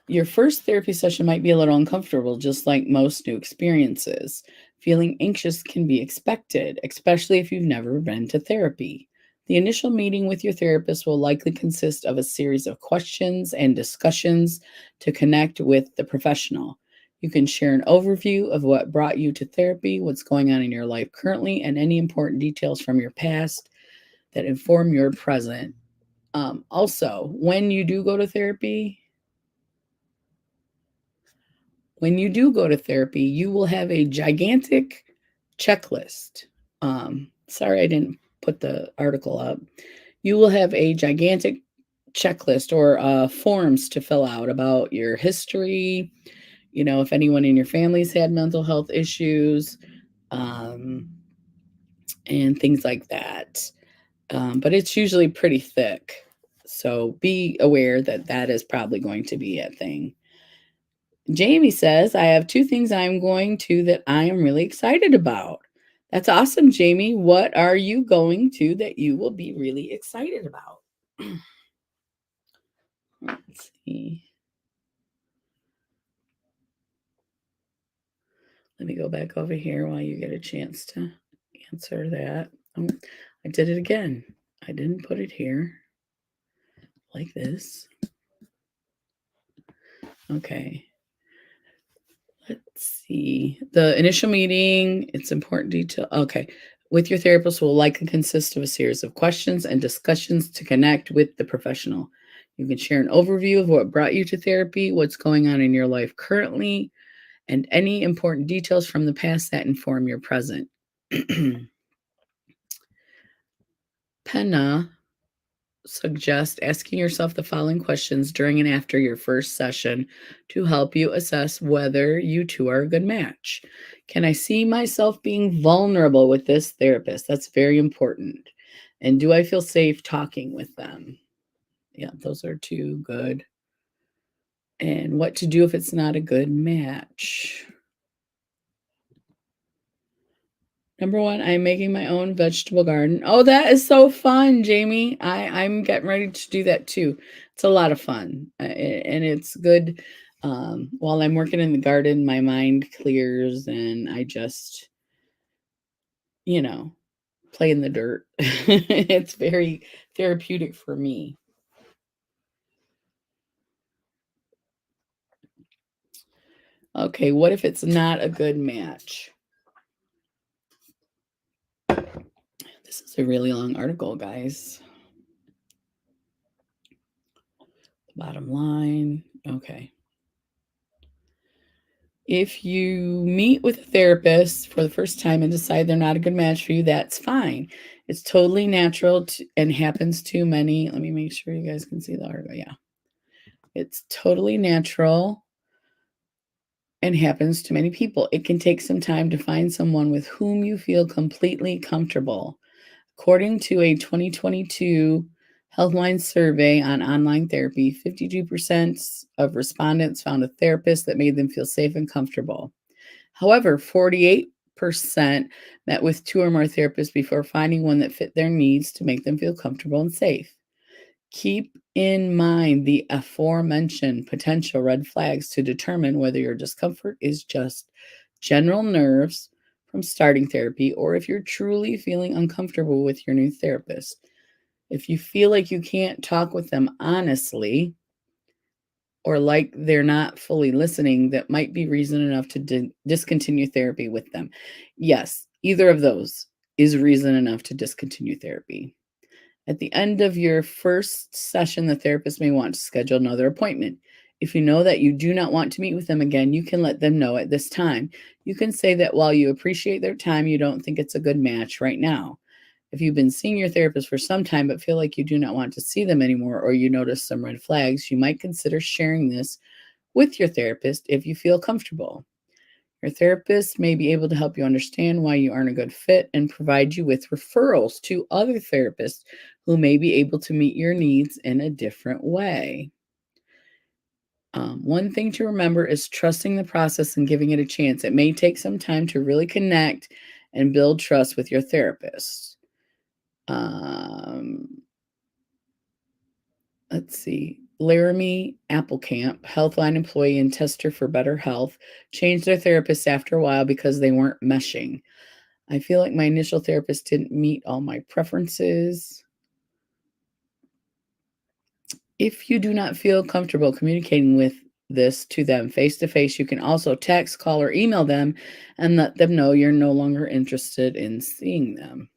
Your first therapy session might be a little uncomfortable, just like most new experiences. Feeling anxious can be expected, especially if you've never been to therapy. The initial meeting with your therapist will likely consist of a series of questions and discussions to connect with the professional. You can share an overview of what brought you to therapy, what's going on in your life currently, and any important details from your past that inform your present. Also, when you do go to therapy, you will have a gigantic checklist. Sorry, I didn't put the article up. You will have a gigantic checklist or forms to fill out about your history, if anyone in your family's had mental health issues, um, and things like that. But it's usually pretty thick. So be aware that that is probably going to be a thing. Jamie says, I have two things I'm going to that I am really excited about. That's awesome, Jamie. What are you going to that you will be really excited about? Let's see. Let me go back over here while you get a chance to answer that. Oh, I did it again. I didn't put it here like this. Okay. Let's see. The initial meeting, it's important detail. Okay. With your therapist will likely consist of a series of questions and discussions to connect with the professional. You can share an overview of what brought you to therapy, what's going on in your life currently, and any important details from the past that inform your present. Penna suggest asking yourself the following questions during and after your first session to help you assess whether you two are a good match. Can I see myself being vulnerable with this therapist? That's very important. And do I feel safe talking with them? Yeah, those are two good. And what to do if it's not a good match? Number one, I'm making my own vegetable garden. Oh, that is so fun, Jamie. I'm getting ready to do that too. It's a lot of fun, and it's good. While I'm working in the garden, my mind clears, and I just, you know, play in the dirt. It's very therapeutic for me. Okay, what if it's not a good match? This is a really long article, guys. Bottom line. Okay. If you meet with a therapist for the first time and decide they're not a good match for you, that's fine. It's totally natural and happens to many. Let me make sure you guys can see the article. Yeah. It's totally natural and happens to many people. It can take some time to find someone with whom you feel completely comfortable. According to a 2022 Healthline survey on online therapy, 52% of respondents found a therapist that made them feel safe and comfortable. However, 48% met with two or more therapists before finding one that fit their needs to make them feel comfortable and safe. Keep in mind the aforementioned potential red flags to determine whether your discomfort is just general nerves from starting therapy or if you're truly feeling uncomfortable with your new therapist. If you feel like you can't talk with them honestly, or like they're not fully listening, that might be reason enough to discontinue therapy with them. Yes, either of those is reason enough to discontinue therapy. At the end of your first session, the therapist may want to schedule another appointment. If you know that you do not want to meet with them again, you can let them know at this time. You can say that while you appreciate their time, you don't think it's a good match right now. If you've been seeing your therapist for some time but feel like you do not want to see them anymore or you notice some red flags, you might consider sharing this with your therapist if you feel comfortable. Your therapist may be able to help you understand why you aren't a good fit and provide you with referrals to other therapists who may be able to meet your needs in a different way. One thing to remember is trusting the process and giving it a chance. It may take some time to really connect and build trust with your therapist. Um, let's see. Laramie Applecamp, Healthline employee and tester for Better Health, changed their therapist after a while because they weren't meshing. I feel like my initial therapist didn't meet all my preferences. If you do not feel comfortable communicating with this to them face to face, you can also text, call, or email them and let them know you're no longer interested in seeing them.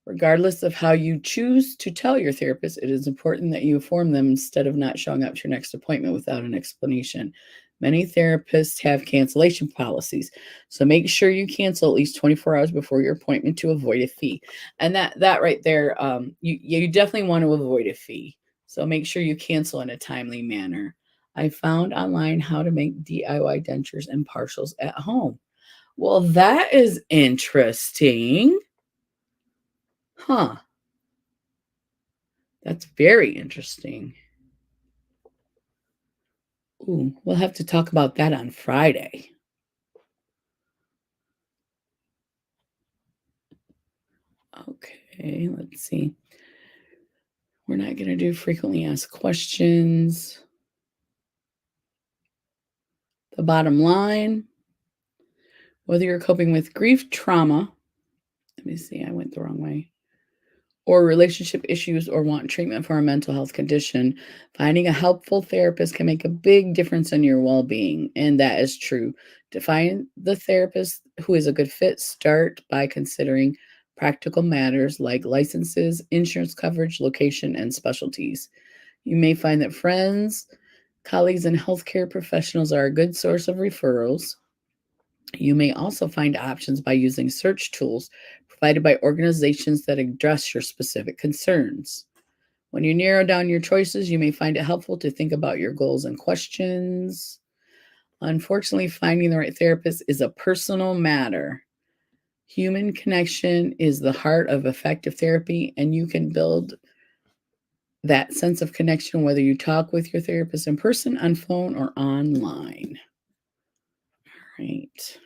Regardless of how you choose to tell your therapist, it is important that you inform them instead of not showing up to your next appointment without an explanation. Many therapists have cancellation policies, so make sure you cancel at least 24 hours before your appointment to avoid a fee. And that right there, you definitely want to avoid a fee. So make sure you cancel in a timely manner. I found online how to make DIY dentures and partials at home. Well, that is interesting. Huh. That's very interesting. Ooh, we'll have to talk about that on Friday. Okay, let's see. We're not going to do frequently asked questions. The bottom line, whether you're coping with grief, trauma, let me see, I went the wrong way, or relationship issues or want treatment for a mental health condition, finding a helpful therapist can make a big difference in your well being. And that is true. To find the therapist who is a good fit, start by considering practical matters like licenses, insurance coverage, location, and specialties. You may find that friends, colleagues, and healthcare professionals are a good source of referrals. You may also find options by using search tools provided by organizations that address your specific concerns. When you narrow down your choices, you may find it helpful to think about your goals and questions. Unfortunately, finding the right therapist is a personal matter. Human connection is the heart of effective therapy, and you can build that sense of connection whether you talk with your therapist in person, on phone, or online. All right.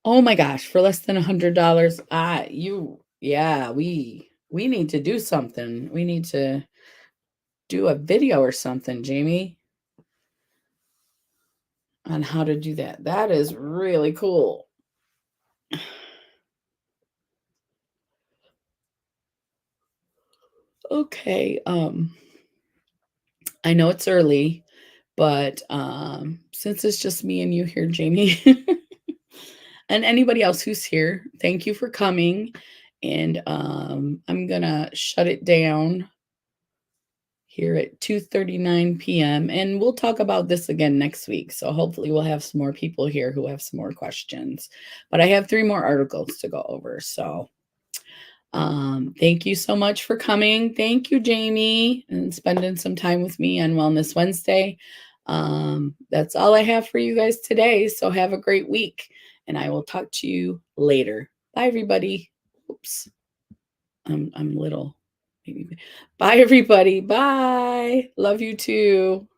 Oh my gosh, for less than $100, yeah, we need to do something. We need to do a video or something, Jamie, on how to do that. That is really cool. Okay, I know it's early, but since it's just me and you here, Jamie, and anybody else who's here, thank you for coming. And I'm gonna shut it down here at 2:39 p.m. and we'll talk about this again next week. So hopefully we'll have some more people here who have some more questions. But I have 3 more articles to go over. So thank you so much for coming. Thank you, Jamie, and spending some time with me on Wellness Wednesday. That's all I have for you guys today. So have a great week, and I will talk to you later. Bye, everybody. Oops, I'm little. Bye, everybody. Bye. Love you too.